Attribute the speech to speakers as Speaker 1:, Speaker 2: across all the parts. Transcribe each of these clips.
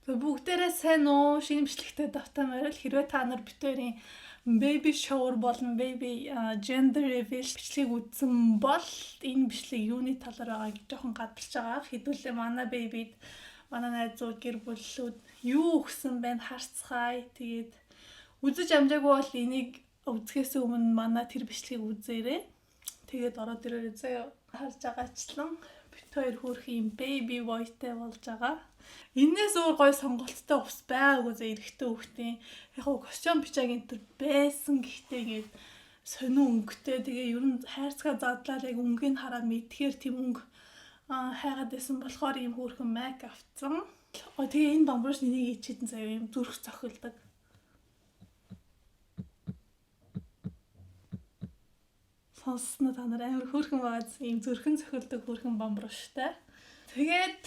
Speaker 1: Бүгдээрээ сайн уу? Шинэ бичлэгтэй давтамаар л хэрвээ та нар битүүрийн baby shower болон baby gender reveal бичлэгийг үзсэн бол энэ бичлэг юуны талаар байгааг жоохон гадарч байгаа. Хэдүүлээ манай babyд манай найзууд гэр бүлүүд юу өгсөн бэ харцгаая. Тэгээд үзэж амжаагүй бол энийг үзэхээс өмнө манай тэр бичлэгийг үзээрэй. Тэгээд ороод ирээрэй заяа. Харж байгаачлан бит хоёр хөөх юм baby boyтэй болж байгаа. Иннээс өөр гой сонголттой ус байгаагүй зэ эрэхтэй хөхтийн яг гоо костюм бичааг энэ төр байсан гэхдээ ингээд сонио өнгөтэй тэгээ ер нь хайрцгаа задлаа яг өнгийг хараад мэдхээр тийм өнгө хайгаад байсан болохоор ийм хөөрхөн мейк авцсан. Тэгээ энэ бамбууш энийг ичээдэн заяа юм зүрх цохилдог. Сонсноо та нар амар хөөрхөн байгааз ийм зүрхэн цохилдог хөөрхөн бамбууштай. Тэгээд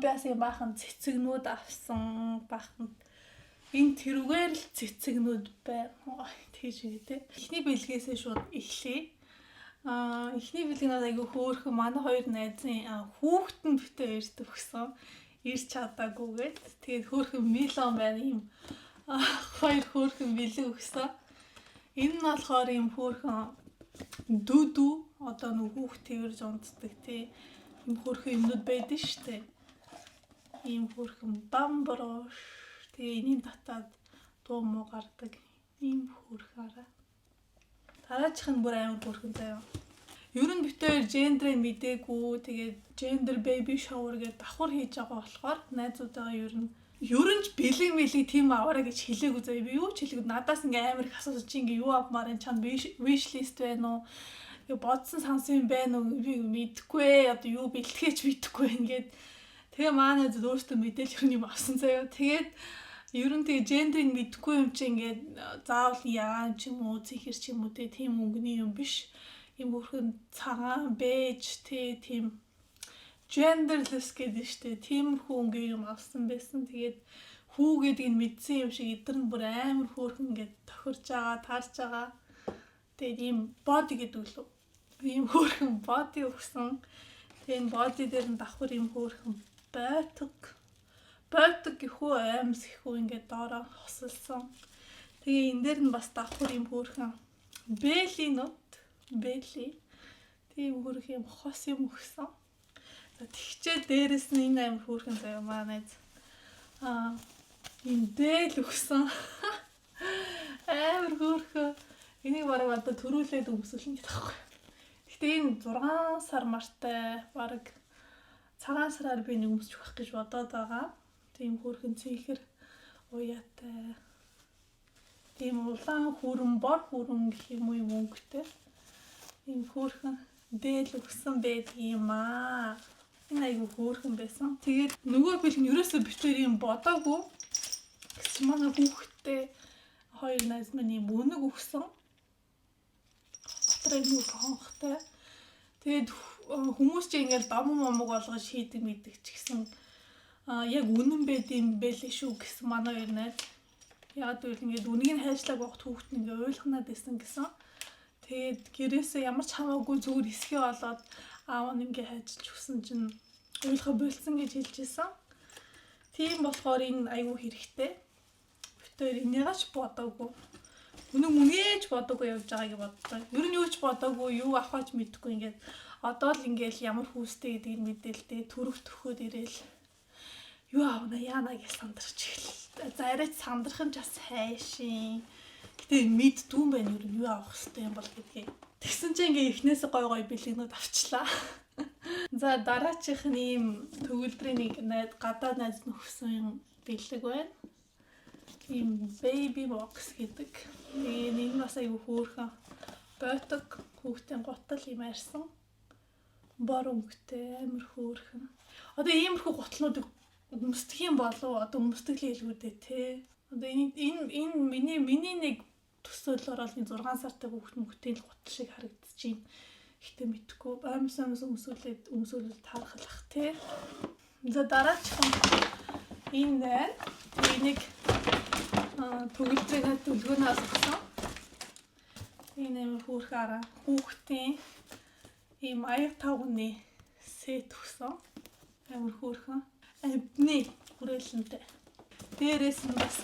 Speaker 1: би бас юм баахан цэцэгнүүд авсан. Баахан энэ тэрүүгээр л цэцэгнүүд байна. Тэгж үү. Эхний бэлгээс шууд эхлэе. Эхний бэлгэнүүд айгүй хөөрхөн манай хоёр найзын хүүхдэн битээ ирдэг өгсөн. Ирч чадаагүйгээд тэгээд хөөрхөн милон байна юм. Хоёр хөөрхөн бэлэг өгсөн. Энэ нь болохоор юм хөөрхөн дүүдүү одоо нэг хүүхд тэрж унтдаг тий. Ийм хөөрхөн юмнууд байдаг штэ. Ийм хөөрхөн бамбарууш. Тэгээ энийн татаад дуу муу гардаг. Ийм хөөрхөөраа. Дараачих нь бүр амар хөөрхөн заяа. Ер нь битээр гендерээ мдээгүй. Тэгээд gender baby shower гэдэг давхар хийж байгаа болохоор найзуудаа ер нь ч бэлэг мэлэг тийм аваарай гэж хэлээгүй заяа. Би юу ч хэлээгүй. Надаас ингээ амар их асууж чи ингээ юу авмаар энэ чанд wish list байна уу? Бодсон сансан юм байна уу би мэдэхгүй одоо юу бэлтгэж мэдэхгүй ингээд тэгээ манай зөв өөртөө мэдээлэл юм авсан заяа. Тэгээд ер нь тэгээ гендрийг мэдэхгүй юм чи ингээд заавал яагаан ч юм уу зихэр ч юм уу тийм өнгөний юм биш. Ийм бүрхэн цагаан бэж тийм genderless гэдэг штэ тиймэрхүү өнгө юм авсан байсан. Тэгээд хүү гэдэг нь мэдсэн юм шиг эдгээр нь бүр амар хөөрхөн ингээд тохирж байгаа таарж байгаа. Тэгээд ийм body гэдэг лөө ийм хөөрхөн body өгсөн. Тэгээд энэ body дээр нь давхар ийм хөөрхөн бойтог гэхүү аймс гэхүү ингээд доороо хосолсон. Тэгээ энэ дээр нь бас давхар ийм хөөрхөн belly тийм хөөрхөн ийм хос юм өгсөн. Тэгчээ дээрэс нь энэ амар хөөрхөн заяа манай ийм дээл өгсөн. Амар хөөрхөн. Энийг бараг одоо төрүүлээд өмсөлнө гэдэг байхгүй. Гэтэ энэ 6 сар мартай бараг цагаан сараар би нэг өмсөх байх гэж бодоод байгаа. Тийм хөөрхөн цэхэр уяатай. Тийм улаан хүрэн бор хүрэн гэх юм уу юм өнгөтэй. Ийм хөөрхөн дээл өгсөн байдаг юм аа. Энэ айгүй хөөрхөн байсан. Тэгээд нөгөө бэлэг нь ерөөсөө битээр юм бодоогүй. Гэвч манай хүүхдтэй хоёр найз маань юм өнөг өгсөн. Дотроо нэг хонхтой. Тэгээд хүмүүс ч ингээл дам момог болгож хийдэг мэддэг ч гэсэн яг үнэн байд юм бэлээ шүү гэсэн манай хоёр найз. Яг үл ингээд үнийг нь хайшлаг багт хүүхд нь ингээ ойлгохнаад байсан гэсэн. Тэгээд гэрээсээ ямар ч хамаагүй зүгээр хэсгээ болоод аав нь ингээ хайжилж өгсөн чинь ойлгоо болцсон гэж хэлж ирсэн. Тийм болохоор энэ айгүй хэрэгтэй. Битээр энийгаач бодоогүй. Үнээж бодоогүй явж байгааг боддоо. Ер нь юу ч бодоогүй, юу авахаач мэдэхгүй ингээд одоо л ингээл ямар хүүстэй гэдгийг мэдээлдээ төрөв төрхөөд ирээл юу аавна яана гэж сандарч эхэллээ. За арайч сандрах нь ч бас хайшин. Гэтэ мэддгүй юм байна ер нь юу авах хэрэгтэй юм бол гэдгийг. Тэгсэн чинь ингээ эхнээсээ гой бэлэгнүүд авчлаа. За дараачих нь ийм төгөлдрийн нэг гадаад найз нөхсөн юм бэлэг байна. Ийм baby box гэдэг. Энэ бас айгүй хөөрхөн бойтог хүүхдийн гутал юм арьсан. Бор өнгөтэй амар хөөрхөн. Одоо иймэрхүү гутлнуудыг өмсдөх юм болов одоо өмсдөг л хэлгүүдээ те. Одоо энэ миний нэг төсөөл ороод 6 сартай хүүхдийн гутал шиг харагдчихээн. Ихтэй мэдхгүй амьсамс өмсүүлээд таархалах те. За дараачих нь энэ байна. Энийг төгөлдрийн төлгөөнөөс авсан. Энэ амар хөөрхөн хүүхдийн ийм аяг тавганы сет өгсөн. Амар хөөрхөн. Амтны хүрээлэнтэй. дээрээс нь бас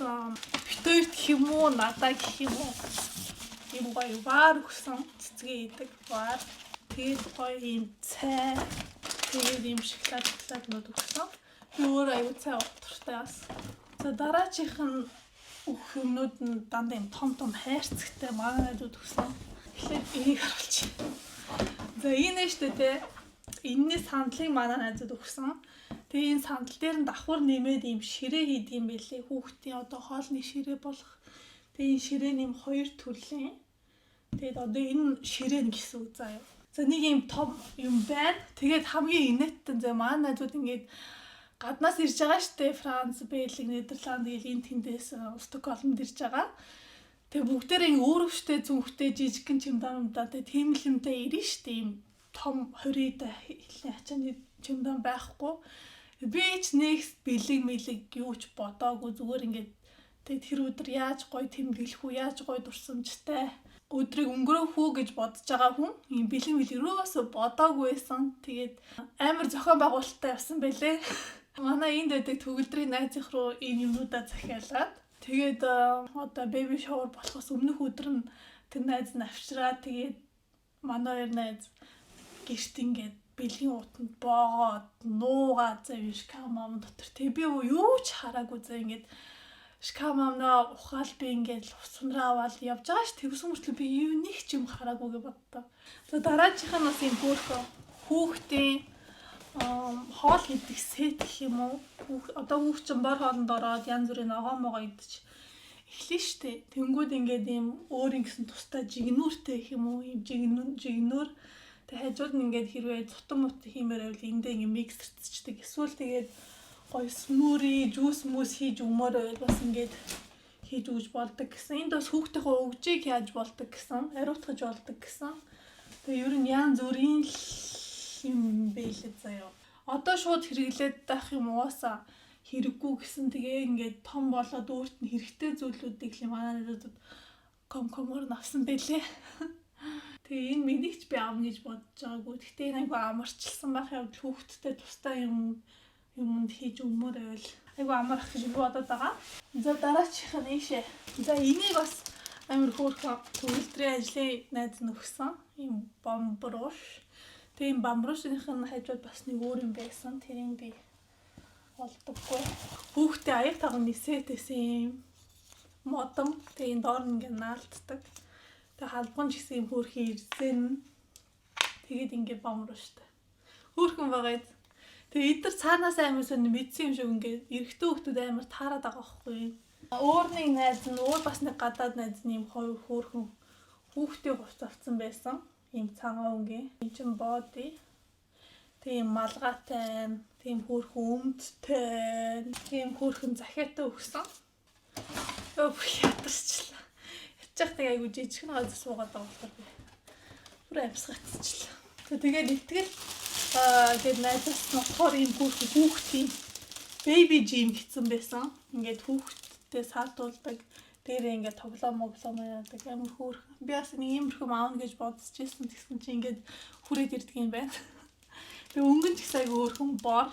Speaker 1: битүүрт хэмүү надаа гэх юм уу. Ийм гоё вар өгсөн цэцгээ идэг вар. Тэгээд гоё ийм цай. Тэгээд ийм шоколаднууд өгсөн. Би өөр аюу цай ууртай бас. За дараачих нь өгөх юмнууд нь дандаа ийм том хайрцагтай манайдууд өгсөн. Тэгэхээр энийг харуулчих. За энэ штэ те. Энэний сандлыг манай найзууд өгсөн. Тэгээ энэ сандал дээр нь давхар нэмээд ийм ширээ хийд юм байлээ. Хүүхдийн одоо хоолны ширээ болох. Тэгээ энэ ширээ нэм 2 төрлийн. Тэгээд одоо энэ ширээ гэсэн үг заяа. За нэг ийм том юм байна. Тэгээд хамгийн инээдтэй зэ манай найзууд ингээд гаднаас ирж байгаа штэ. Франц, Бельги, Нидерланд гээл энэ тэндээс Стокгольмд ирж байгаа. Тэгээ бүгдээрээ өөрөвчтэй зүнхтэй жижигхэн чемодануудаа тийм л юмтай ирнэ штэ. Ийм том 20-д хачааны чемодан байхгүй. Би ч нэгс бэлэг юу ч бодоогүй зүгээр ингээд тэгээд тэр өдөр яаж гоё тэмдэглэх үү, яаж гоё дурсамжтай өдрийг өнгөрөөх үү гэж бодож байгаа хүн юм бэлэг юусоо бодоогүй байсан. Тэгээд амар зохион байгуулалттай явсан байлээ. Манай энд байдаг төгөлдрийн найзынх руу энэ юмнуудаа захиалаад тэгээд одоо baby shower болохоос өмнөх өдөр нь тэр найз нь авчираа тэгээд манай хоёр найз гэрт ингээд бэлгийн утанд боогоод нуугаад зав шкамам дотор тэг би юу ч хараагүй зав ингээд шкамамнаа ухаал би ингээд усунраа аваад явж байгаа ш тэгсэн мөртлөө би юу нэг ч юм хараагүй гэж боддоо. За дараачих нь бас юм хөөхөө хүүхдийн хоол хийдэг сет гэх юм уу. Одоо хүүхчин бор хоолнд ороод янз бүрийн ногоо идэж эхлэн штэ. Тэнгүүд ингээд ийм өөр ингэсэн тустай жигнүүртэй гэх юм уу. Ийм жигнүүр тэг хажууд нь ингээд хэрвээ цутан мут хиймээр байвал эндээ ингээд миксэрцдэг. Эсвэл тэгээд гоё смури, жуус мус хийж өгмөр байвал бас ингээд хийж өгж болдог гэсэн. Энд бас хүүхдийнхээ өгжийг яаж болдог гэсэн, ариутгаж болдог гэсэн. Тэгээ ер нь янз бүрийн юм байлээ заяа. Одоо шууд хэрэглээд байх юм уусаа хэрэггүй гэсэн. Тэгээ ингээд том болоод өөрт нь хэрэгтэй зүйлүүдийг л манай надад комкомор навсан байлээ. Тэгээ энэ миний ч би аав гэж бодож байгаагүй. Гэхдээ энэ айгу амарчилсан байх явдал хүүхдтэй тустай юмд хийж өгмөр байвал айгу амарх гэж би бодоод байгаа. За дараачих нь ийшээ. За энийг бас амар хөөрхөн төгөлдрийн ажлын найз нь өгсөн. Ийм бамбруш. Тэгээ энэ бамбрушных нь хажууд бас нэг өөр юм байсан. Тэрийг би олдоггүй. Хүүхдээ аяг тагны сетээс юм модон. Тэгээ энэ доор ингээ наалтдаг. Тэгээ халбан ч гэсэн юм хөөрхөн ирсэн. Тэгээд ингээ бамбруштай. Хөөрхөн байгаа. Тэгээ эдгээр цаанаас амар сонь мэдсэн юм шиг ингээ эрэгтэй хүүхдүүд амар таарад байгаа байхгүй. Өөр нэг найз нь өөр бас нэг гадаад найз нь юм хөөрхөн хүүхдээ хувц авсан байсан. Ийм цагаан өнгийн. Энд чинь боди. Тийм малгайтай, тийм хөөрхөн өмдтэй, тийм хөөрхөн захиатай өгсөн. Өө бүр ятарчлаа. Ятчих нэг айгу жижигхэн газар суугаад байгаа болохоор би бүр амсгацчлаа. Тэгээд итгэл гээд найзаас нотхоор ийм хүүхдийн baby gym гэсэн байсан. Ингээд хүүхдтэй саатуулдаг. Дээрээ ингээд тоглоом яадаг амар хөөрхөн. Би бас нэг иймэрхүү аавна гэж бодож ирсэн. Тэгсэн чинь ингээд хүрээд ирдэг юм байна. Тэгээ өнгөн ч гэсэн айгүй хөөрхөн бор.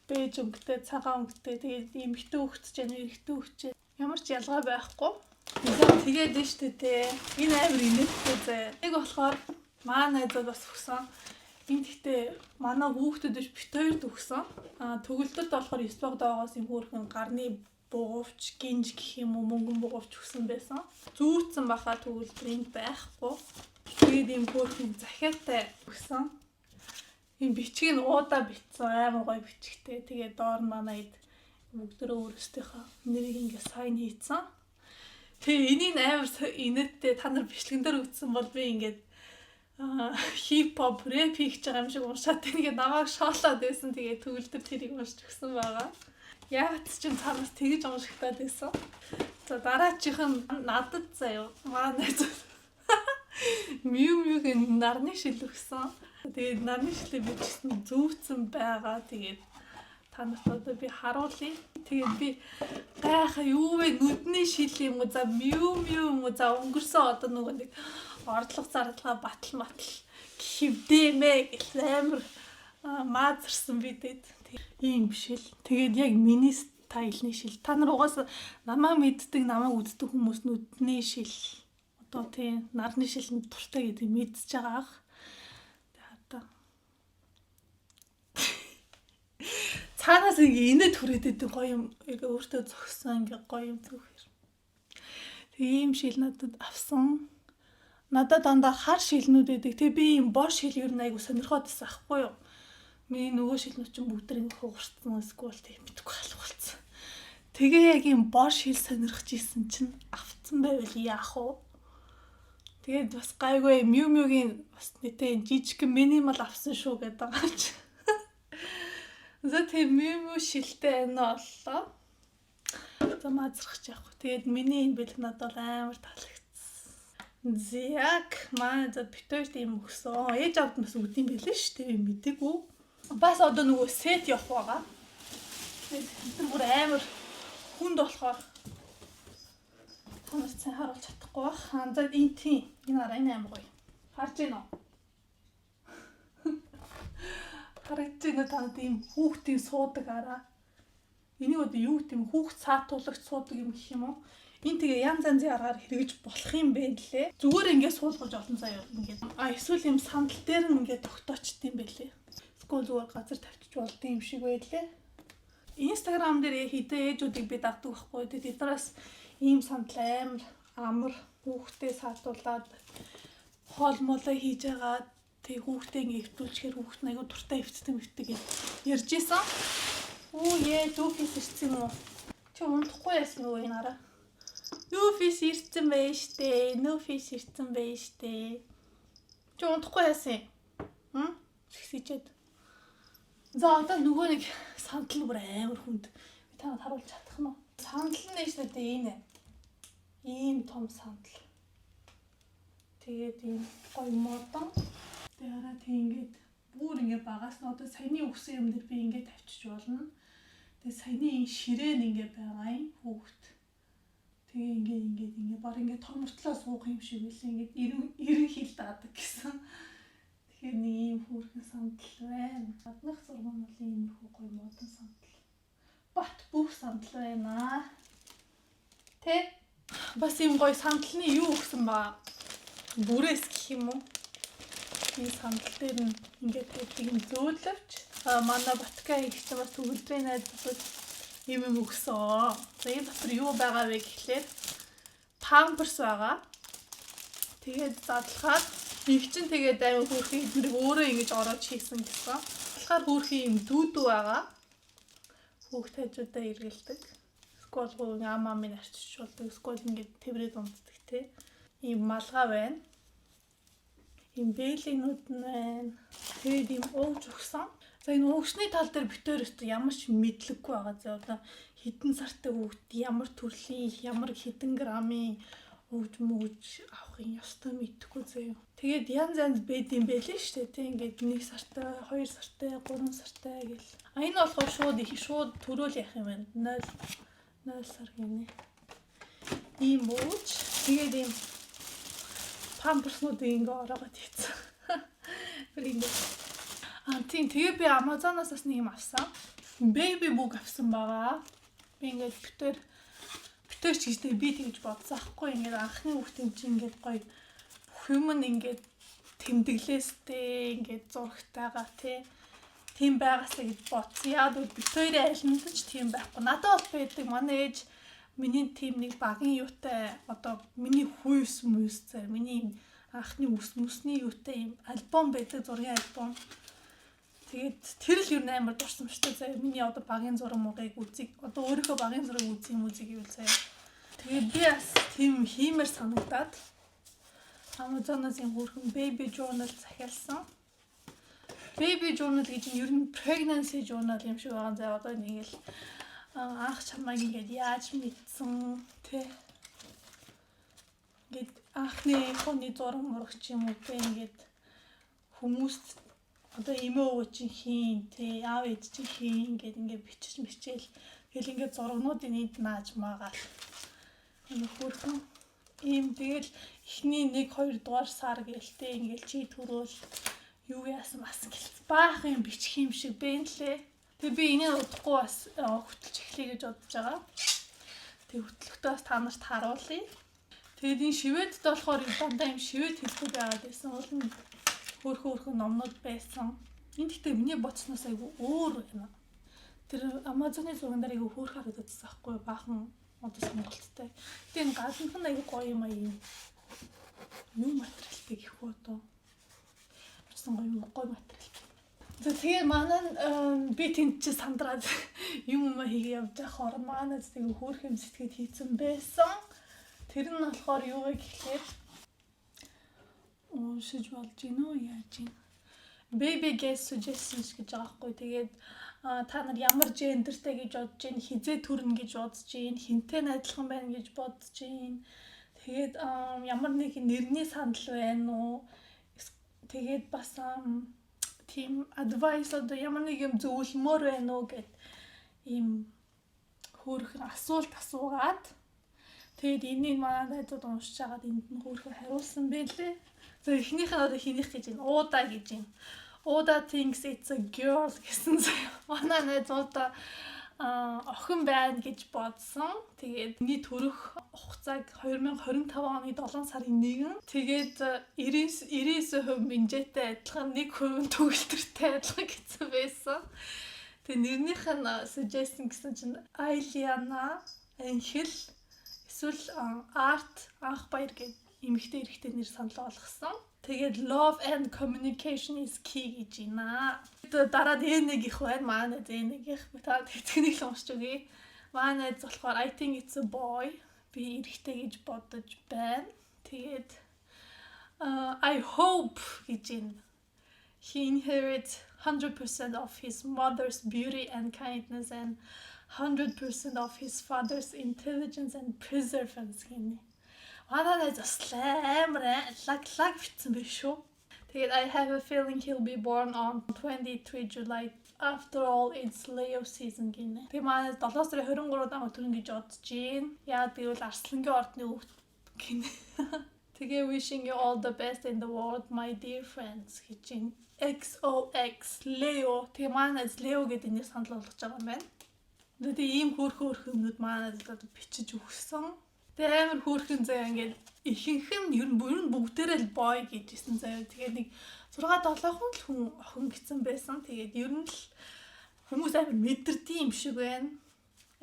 Speaker 1: Бэж өнгөтэй, цагаан өнгөтэй. Тэгээд ийм битүү хөвчж яана, эрэгтэй хөвчж. Ямар ч ялгаа байхгүй. Тэгээд нь штэ те. Энэ амар инээдтэй зэ. Нэг болохоор маа найзууд бас өгсөн. Энд гэхдээ манай хүүхдүүд биш бит хоёрт өгсөн. Төгөлдөрт болохоор 9 багдаагаас юм хөөрхөн гарны бугуувч, гинж гэх юм уу мөнгөн бугуувч өгсөн байсан. Зүүрцэн баха төгөлдрийн байхгүй. Тэгээд ийм хөөрхөн захиатай өгсөн. Ийм бичиг нь уудаа битсэн амар гоё бичигтэй. Тэгээд доор нь манайд бүгдөө өөрсдийнхөө нэрийг ингээ сайн хийцэн. Тэгээ энийг амар инээдтэй та нар бичлэгэн дээр үтсэн бол би ингээд хип хоп рэп хийж байгаа юм шиг уншаад тэгээ намайг шоолоод байсан. Тэгээ төгөлдөр тэрийг уншиж өгсөн байгаа. Яг ч юм цаанаас тэгэж уншигтаад байсан. За дараачих нь надад заяа. Манай мюгийн нарны шил өгсөн. Тэгээд нарны шилээ бичсэн зүүцэн байгаа. Тэгээд та нарт одоо би харуулъя. Тэгээд би гайхаа юу вэ? Нүдний шил юм уу? За мю юм уу? За өнгөрсөн одоо нөгөө нэг ордлого зарлага батал хөвдэмэ гэх амар маазарсан бидэд. Ийм биш л. Тэгээд яг миний та илний шил. Та нар угаасаа намайг мэддэг, намайг үздэг хүмүүс нүдний шил. Одоо тийм нарны шил нь дуртай гэдэг мэдчихэж байгаа ах. Одоо цаанаас ингээ инээ түрээд идэг гоё юм өөртөө зогссон ингээ гоё юм зүгээр. Тэг ийм шил надад авсан. Надад дандаа хар шилнүүд байдаг. Тэг би ийм бош шил ер нь айгу сонирхоод байсан ахгүй юу? Миний нөгөө шилнүүд чинь бүгд ингээ хугарцсан эсвэл тэг мэдгүй халуулсан. Тэгээ яг ийм бош шил сонирхож исэн чинь авцсан байвал яах вэ? Тэгээд бас гайгүй Miu-Miu-гийн бас нэтэй жижиг минимал авсан шүү гэдэг байгаа ч. За тэг Miu-Miu шилтэй энэ боллоо. За мазрах яах вэ? Тэгээд миний энэ бэлэг надад амар таалагдсан. Зяг маа за битүүр тийм өгсөн. Ээж авд бас үдийн бэлэн шүү дээ мэдээгүй. Бас одоо нөгөө сет явах байгаа. Тэгээд бүр амар хүнд болохоор танаас цай харуулж чадахгүй баг. За энэ тийм энэ арай амар гоё. Харж байна уу? Харагдаж байна танд ийм хүүхдийн суудаг араа. Энийг одоо юу гэм хүүхд саатуулагч суудаг юм гэх юм уу? Энэ тэгээ янз янзын аргаар хэрэгж болох юм бэ лээ. Зүгээр ингээд суулгаж олон заяа ингээд. Эсвэл юм сандал дээр нь ингээд тогтоочд юм бэлээ. Эсвэл зүгээр газар тавьчих болдсон юм шиг байлээ. Instagram дээр хэдэн ээжүүдийг би дагдаг байхгүй. Тэгээд тэднээс ийм сандал амар хүүхдээ саатуулаад хоол молоо хийж байгаа. Тэг хүүхдээ ингээд өвтүүлчихээр хүүхд нь айгу дуртай өвтдөг ярьж исэн. Оо яа дүүфис ирсэн юм уу? Чи унтахгүй яасан нөгөө энэ араа? Дүүфис ирсэн байж тээ. Нүүфис ирсэн байж тээ. Чи унтахгүй яасан? Чигсийчээд. За одоо нөгөө нэг сандал бүр амар хүнд. Би танад харуулж чадах нь. Сандал нь нэж надад энэ. Ийм том сандал. Тэгээд ийм гоё модон. Тэгээд ингээд бүр ингээд багаас нь одоо саяны өгсөн юм дээр би ингээд тавьчих болно. Тэгээд саяны энэ ширээн ингээд байгаа юм хүүхд. Тэгээ ингээд баг ингээд томортлоо суух юм шиг үлээ ингээд 90 хил даадаг гэсэн. Тэгэхээр нэг ийм хүүхэн сандал байна. Гаднах зурган бол иймэрхүү гоё модон сандал. Бат бүх сандал байна. Тэ бас ийм гоё сандалны юу өгсөн ба? Бүрээс гэх юм уу? Энэ сандал дээр нь ингээд байдаг юм зөөлөвч. Манай Батка ихтэй бас төгөлдрийн найзууд юм өгсөн. За энэ дотор юу байгаа вэ гэхлээр памперс байгаа. Тэгээд задлахаар их чинь тэгээд аймаг хөрхийн эднэрийг өөрөө ингэж ороод хийсэн гэсэн. Задлахаар хөрхийн юм дүүдүү байгаа. Хүүхд хажуудаа эргэлдэг. Скол гоо амамын арчиж болдог. Скол ингэж тэврээд унтдаг те. Ийм малгай байна. Ийм бэлэнүүд нь байна. Тэгээд ийм ууж өгсөн. За энэ уугчны тал дээр битүүр ямар ч мэдлэггүй байгаа. За одоо хэдэн сартай хүүхд ямар төрлийн ямар хэдэн грамын ууж мууж авахын ёстой мэдэхгүй заяа. Тэгээд янз янз бэд юм байлээ шүү дээ. Тэ ингээд 1 сартай, 2 сартай, 3 сартай гэл. Энэ болохоор шууд төрөөл яах юм байна. 0 сар гинэ. Ийм ууж тэгээд ийм памперснууд ингээ ороогод хийцэн. Тийм тэгээ би Amazon-аас бас нэг юм авсан. Baby book авсан байгаа. Би ингээд битүүрч гэжтэй би тэгж бодсон ахгүй ингээд анхны хүүхдийн чинь ингээд гоё бүх юм ингээд тэмдэглээстэй ингээд зургтайгаа тийм байгаасаа гэж бодсон. Яг л битүүрийн айлнд ч тийм байхгүй. Надад бол байдаг. Манай ээж миний тийм нэг багийн юутай одоо миний хүйс зэ миний анхны үсний юутай юм альбом байдаг, зургийн альбом. Тэгээд тэр л юу амар дурсан шүү дээ. Заяа миний одоо багийн зураг муугийг үзье. Одоо өөрийнхөө багийн зураг үзье гэвэл заяа. Тэгээд би бас тийм хиймэр санагдаад Amazon-аас юм хөрхөн baby journal захиалсан. Baby journal гэж нь ер нь pregnancy journal юм шиг байгаа. Заяа одоо нэг л анх чамайг ингээд яаж мэдсэн ингээд анхны хүний зураг мурагч юм уу ингээд хүмүүст одоо эмээ өвөө чинь хийн аав ээж чинь хийн ингээд бичиж мичээл тэгэл ингээд зургнуудын энд нааж маагаал хөрхөн ийм тэгэл эхний 1-2 дугаар сар гэлтэй ингээд чи төрөөл юу яасан бас гэл баах юм бичих юм шиг бэ нэлээ. Тэгээ би энийг удахгүй бас хөтлж эхлэе гэж бодож байгаа. Тэгээ хөтлөхдөө бас та нарт харуулъя. Тэгээд энэ шивэдд болохоор дандаа юм шивэд хэлбэр байгаад байсан. Уул нь хөөрхөн номнууд байсан. Энд гэхдээ миний боцсноос айгүй өөр байна. Тэр Amazon-ы зурган дээр айгүй хөөрхөн харагдчихсан байхгүй баахан одоо сонголттой. Тэгээд энэ гаднах нь айгүй гоё юм аа юм материалтай гэх үү одоо. Бицсэн гоё материал. Тэгээ манай би тэнд чи сандраад юм хийгээ явж байгаа хор манай тэгээ хөөрхөн сэтгэд хийцэн байсан. Тэр нь болохоор юу вэ гэхээр уншиж болж гинэ үү яаж юм. Baby guest suggestions гэж байгаа хгүй. Тэгээд та нар ямар гендертэй гэж бодож гин, хизээ төрнө гэж бодож гин, хинтээ адилхан байна гэж бодож гин. Тэгээд ямар нэг нэрний санал байна уу? Тэгээд бас тийм advice одоо ямар нэг юм зөвлөмөр байна уу гэд ийм хөөрхөн асуулт асуугаад тэгээд энийг манай найзууд уншиж агаад энд нь хөөрхөн хариулсан байлээ. За эхнийх нь одоо хинийх гэж байна. Уда гэж байна. Уда thinks it's a girl гэсэн заяа. Манай найзуудаа охин байна гэж бодсон. Тэгээд миний төрөх хугацааг 2025 оны 7 сарын 1. Тэгээд 99% минжэтэй адилхан 1% төгөлтөртэй адилхан гэсэн байсан. Тэгээд нэрнийх нь suggestion гэсэн чинь Айлиана Анхэл эсвэл Арт анх баяр гэх эмэгтэй эрэгтэй нэр санал болгосон. Тэгээд love and communication is key гэж байна. Дараа нэг их байна. Манай нэг их. Та тэтгэнийг л уншиж өгье. Манай болохоор I think it's a boy. Би эрэгтэй гэж бодож байна. Тэгээд I hope гэж байна. He inherits 100% of his mother's beauty and kindness and 100% of his father's intelligence and perseverance гинэ. Манай заслаа лаг битсэн биш шүү. Тэгээд I have a feeling he'll be born on 23 July. After all, it's Leo season гинэ. Тэгээд манай 7 сарын 23-нд ам төрөн гэж бодож байна. Яа гэвэл Арслангийн ордны хүүхэд гинэ. Тэгээ wishing you all the best in the world, my dear friends гэж байна. XOX Leo. Тэгээ манай Leo гэдэг нэр санал болгож байгаа юм байна. Тэгээд ийм хөөрхөн юмнууд манай одоо бичиж өгсөн. Тэгээ амар хөөрхөн заяа ингээд ихэнх нь ер нь бүгдээрээ л boy гэжсэн заяа. Тэгээ нэг 6-7 хүн охин гэсэн байсан. Тэгээд ер нь л хүмүүс амар мэдэрдэг юм шиг байна.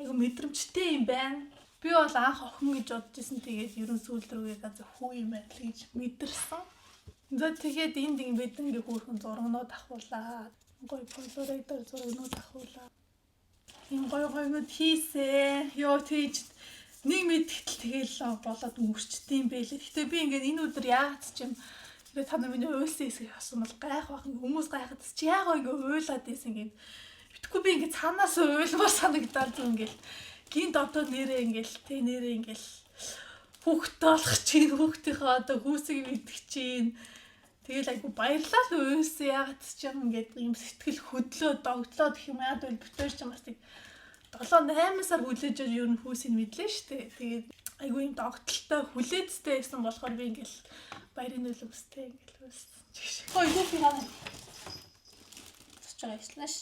Speaker 1: Айгу мэдрэмжтэй юм байна. Би бол анх охин гэж бодож исэн. Тэгээд ер нь сүүл рүүгээ газар хүү юм байл гэж мэдэрсэн. За тэгээд энд бид ингээ хөөрхөн зургнууд авахуулаа. Гоё полароидор зургнууд авахуулаа. Энэ гоё хийсэ. Ёо тийж нэг мэдгэтэл тэгэл болоод өнгөрчдөм байлээ. Гэтэ би ингээд энэ өдөр яагаад ч юм тэгээ та нар миний уйлсан хэсгийг асуумал гайх бах хүмүүс гайхад чи яагаад ингээд уйлаад ийсэн ингээд битгүй би ингээд цаанаас уйлмаар санагдаад зү ингээд гинт одоо нэрээ ингээд хүүхдээ олох чинь хүүхдийнхээ одоо хүүсийг мэдгэх чинь тэгэл айгу баярлал уйлсан яагаад ч юм ингээд юм сэтгэл хөдлөө догтлоо гэх юм яад бол бүтээр ч юм бас тийг 7-8 сар хүлээж ер нь хүүсийг мэдлээ штэ. Тэгээд айгу юм догтлолтой хүлээцтэй байсан болохоор би ингээл баярын нөлөө өстэй ингээл өссөн. Ой юу фигана. Цочгойлснаш.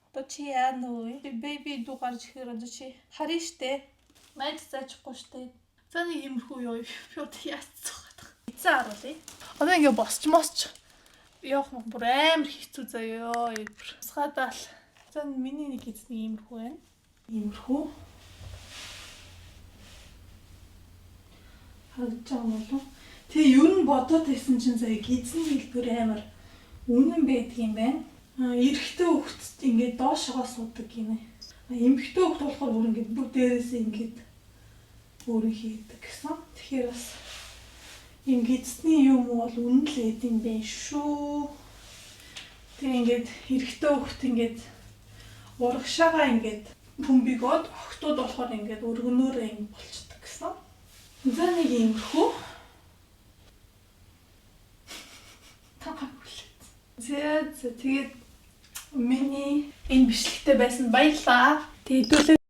Speaker 1: Точи яа нөө. Baby дугаар чихэр одоо чи харин штэ. Майд заачихгүй штэ. За нэг юмрхүү ёо. Фёд яацсан. Эцээ харуулъя. Одоо ингээ босч. Яах юм бүр амар хэцүү заяа. Сгадаал. За миний нэг эзний иймэрхүү байна. Иймэрхүү. Харагдаж байгаа юм болов. Тэгээ ер нь бодоод байсан чинь сая эзний хэлбэр амар үнэн байдаг юм байна. Эрэгтэй хүүхэд ингээд доошогоо суудаг гинэ. Эмэгтэй хүүхэд болохоор бүр ингээд бүр дээрээс ингээд өөрөн хийдэг гэсэн. Тэгэхээр бас юм эзний юм бол үнэн л эд юм байна шүү. Тэгээ ингээд эрэгтэй хүүхэд ингээд урагшаага ингээд бөмбөгөөд охтууд болохоор ингээд өргөнөөрөө юм болчдөг гэсэн. За нэг иймэрхүү. Тэгээд миний энэ бичлэгтэй байсан баярлалаа. Тэгээд